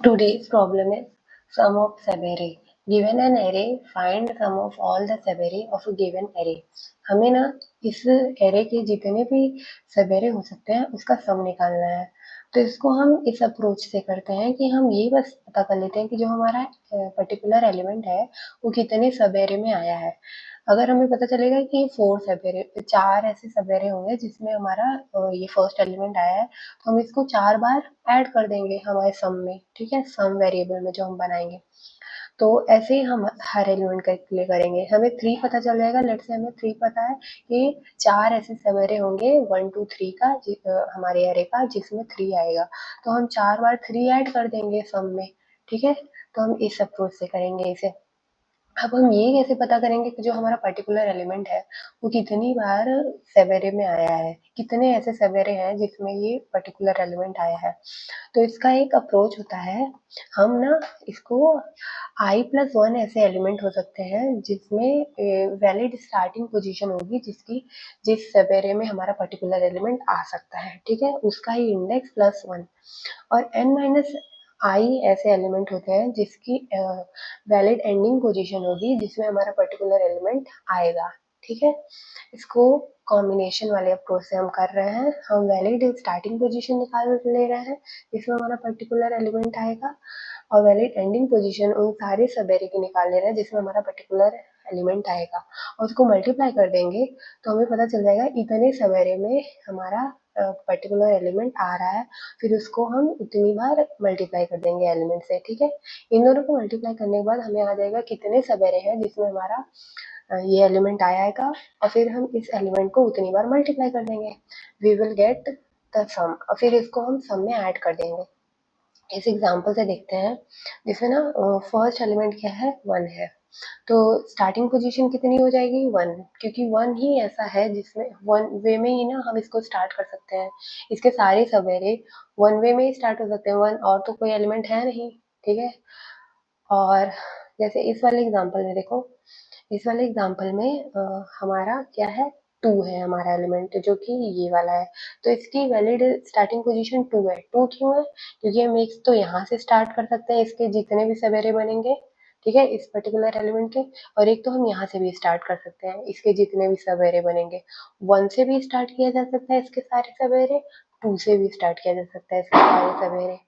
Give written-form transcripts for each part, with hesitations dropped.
Today's problem is sum of subarray. Given an array, find sum of all the subarray of a given array. हमें ना इस array के जितने भी subarray हो सकते हैं उसका सम निकालना है। तो इसको हम इस अप्रोच से करते हैं कि हम ये बस पता कर लेते हैं कि जो हमारा पर्टिकुलर एलिमेंट है वो कितने subarray में आया है। अगर हमें पता चलेगा कि 4 subarray 4 ऐसे subarray होंगे जिसमें हमारा ये फर्स्ट एलिमेंट आया है, तो हम इसको 4 बार ऐड कर देंगे हमारे सम में, ठीक है, सम वेरिएबल में जो हम बनाएंगे। तो ऐसे ही हम हर एलिमेंट के लिए करेंगे। हमें 3 पता चल जाएगा, लेट्स से हमें 3 पता है कि 4 ऐसे सवेरे होंगे 1 2 3 का हमारे एरे का जिसमें 3 आएगा, तो हम 4 बार 3 ऐड कर देंगे सम में, ठीक है। तो हम इस अप्रोच से करेंगे इसे। अब हम ये कैसे पता करेंगे कि जो हमारा पर्टिकुलर एलिमेंट है वो कितनी बार सवेरे में आया है, कितने ऐसे सवेरे हैं जिसमें ये पर्टिकुलर एलिमेंट आया है। तो इसका एक अप्रोच होता है, हम ना इसको i+1 ऐसे एलिमेंट हो सकते हैं जिसमें वैलिड स्टार्टिंग पोजीशन होगी जिस सवेरे में हमारा पर्टिकुलर एलिमेंट आ सकता है, ठीक है, उसका ही इंडेक्स +1। और n-i ऐसे एलिमेंट होते हैं जिसकी वैलिड एंडिंग पोजीशन होगी जिसमें हमारा पर्टिकुलर एलिमेंट आएगा, ठीक है। इसको कॉम्बिनेशन वाले अप्रोच से हम कर रहे हैं। हम वैलिड स्टार्टिंग पोजीशन निकाल ले रहे हैं जिसमें हमारा पर्टिकुलर एलिमेंट आएगा, और वैलिड एंडिंग पोजीशन उन सारे सबएरे की निकाल ले रहे हैं जिसमें हमारा पर्टिकुलर एलिमेंट आएगा, और उसको मल्टीप्लाई कर देंगे तो हमें पता चल जाएगा इतने सबएरे में हमारा पर्टिकुलर एलिमेंट आ रहा है। फिर उसको हम उतनी बार मल्टीप्लाई कर देंगे एलिमेंट से, ठीक है। इन दोनों को मल्टीप्लाई करने के बाद हमें आ जाएगा कितने सबएरे हैं जिसमें हमारा ये एलिमेंट आएगा, और फिर हम इस एलिमेंट को उतनी बार मल्टीप्लाई कर देंगे। वी विल गेट द सम, और फिर इसको हम सम में ऐड कर देंगे। इस एग्जांपल से देखते हैं जिसमें ना फर्स्ट एलिमेंट क्या है, 1 है, तो स्टार्टिंग पोजीशन कितनी हो जाएगी, 1, क्योंकि 1 ही ऐसा है जिसमें 1 वे में ही ना हम इसको स्टार्ट कर सकते हैं। इसके सारे सवेरे 1 वे में ही स्टार्ट हो सकते हैं, 1 और तो कोई एलिमेंट है नहीं, ठीक है। और जैसे इस वाले एग्जांपल में देखो, इस वाले एग्जांपल में हमारा क्या है, 2 है हमारा एलिमेंट जो कि ये वाला है, तो इसकी वैलिड स्टार्टिंग पोजीशन 2 है। 2 क्यों है, क्योंकि हम एक तो यहाँ से स्टार्ट कर सकते हैं इसके जितने भी सवेरे बनेंगे, ठीक है, इस पर्टिकुलर एलिमेंट के, और एक तो हम यहाँ से भी स्टार्ट कर सकते हैं इसके जितने भी सवेरे बनेंगे। 1 से भी स्टार्ट किया जा सकता है इसके सारे सवेरे, 2 से भी स्टार्ट किया जा सकता है इसके सारे सवेरे,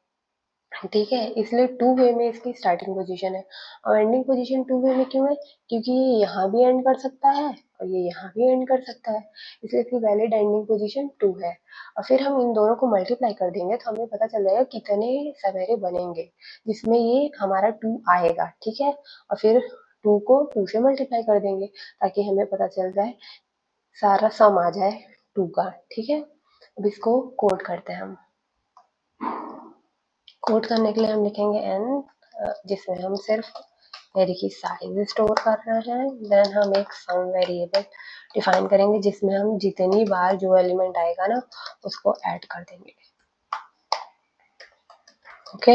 ठीक है। इसलिए 2 वे में इसकी स्टार्टिंग पोजीशन है, और एंडिंग पोजीशन 2 वे में क्यों है, क्योंकि ये यहाँ भी एंड कर सकता है और ये यहाँ भी एंड कर सकता है, इसलिए इसकी वैलिड एंडिंग पोजीशन 2 है। और फिर हम इन दोनों को मल्टीप्लाई कर देंगे तो हमें पता चल जाएगा कितने सवेरे बनेंगे जिसमें ये हमारा 2 आएगा, ठीक है। और फिर 2 को 2 से मल्टीप्लाई कर देंगे ताकि हमें पता चल जाए, सारा सम आ जाए 2 का, ठीक है। अब इसको कोड करते हैं हम। कोड करने के लिए हम लिखेंगे n, जिसमें हम सिर्फ एरे की साइज स्टोर कर रहे हैं। देन हम एक सम वेरिएबल डिफाइन करेंगे जिसमें हम जितनी बार जो एलिमेंट आएगा ना उसको ऐड कर देंगे, ओके।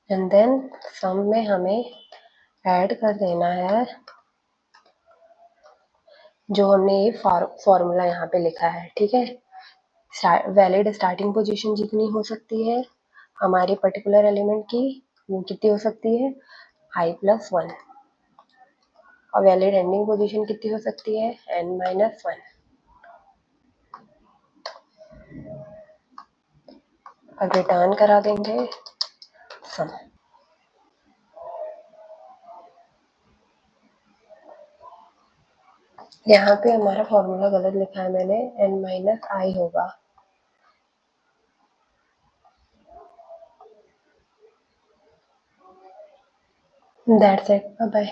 एंड देन सम में हमें ऐड कर देना है जो हमने ये फॉर्मूला यहाँ पे लिखा है, ठीक है। वैलिड स्टार्टिंग पोजीशन जितनी हो सकती है हमारे पर्टिकुलर एलिमेंट की वो कितनी हो सकती है, i+1, और वैलिड एंडिंग पोजीशन कितनी हो सकती है, n-1, और रिटर्न करा देंगे सम। यहाँ पे हमारा फॉर्मूला गलत लिखा है मैंने, n-i होगा। That's it, bye bye.